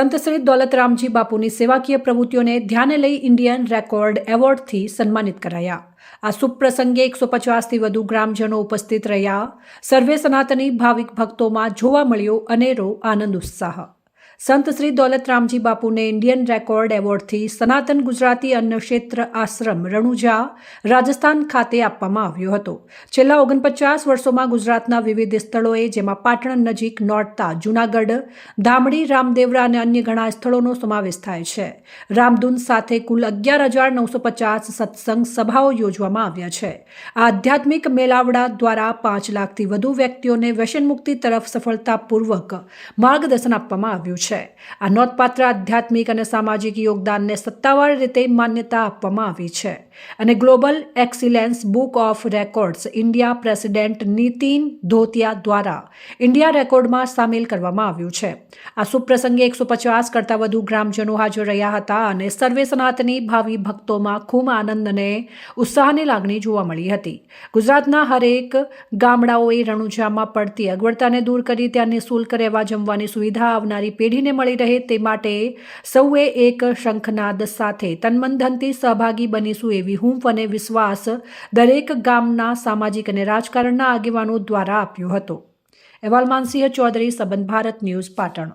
સંત શ્રી દોલતરામજી બાપુની સેવાકીય પ્રવૃત્તિઓને ધ્યાને લઈ ઇન્ડિયન રેકોર્ડ એવોર્ડથી સન્માનિત કરાયા. આ શુભ પ્રસંગે 150થી વધુ ગ્રામજનો ઉપસ્થિત રહ્યા. સર્વે સનાતની ભાવિક ભક્તોમાં જોવા મળ્યો અનેરો આનંદ ઉત્સાહ. સંત શ્રી દોલતરામજી બાપુને ઇન્ડિયન રેકોર્ડ એવોર્ડથી સનાતન ગુજરાતી અન્ન ક્ષેત્ર આશ્રમ રણુજા રાજસ્થાન ખાતે આપવામાં આવ્યો હતો. છેલ્લા 49 વર્ષોમાં ગુજરાતના વિવિધ સ્થળોએ જેમાં પાટણ નજીક નોરતા, જૂનાગઢ, ધામડી, રામદેવરા અને અન્ય ઘણા સ્થળોનો સમાવેશ થાય છે. રામધૂન સાથે કુલ 11,950 સત્સંગ સભાઓ યોજવામાં આવ્યા છે. આ આધ્યાત્મિક મેળાવડા દ્વારા 5 લાખથી વધુ વ્યક્તિઓને વ્યસન મુક્તિ તરફ સફળતાપૂર્વક માર્ગદર્શન આપવામાં આવ્યું છે. આ નોંધપાત્ર આધ્યાત્મિક અને સામાજિક યોગદાનને સત્તાવાર રીતે માન્યતા આપવામાં આવી છે અને global excellence book of records India president Nitin Dhotiya દ્વારા ઇન્ડિયા રેકોર્ડમાં સામેલ કરવામાં આવ્યું છે. આ શુભ પ્રસંગે 150 કરતાં વધુ ગ્રામજનો હાજર રહ્યા હતા અને સર્વે સનાતની ભાવિ ભક્તોમાં ખૂબ આનંદ અને ઉત્સાહની લાગણી જોવા મળી હતી. ગુજરાતના હરેક ગામડાઓએ રણુજામાં પડતી અગવડતાને દૂર કરી ત્યાં નિઃશુલ્ક રહેવા જમવાની સુવિધા આવનારી પેઢીને મળી રહે તે માટે સૌએ એક શંખનાદ સાથે તનમન-ધનથી સહભાગી બનીશું એવી હૂંફ અને વિશ્વાસ દરેક ગામના સામાજિક અને રાજકારણના આગેવાનો દ્વારા આપ્યો હતો. અહેવાલ માનસિંહ ચૌધરી, સંબંધ ભારત ન્યૂઝ, પાટણ.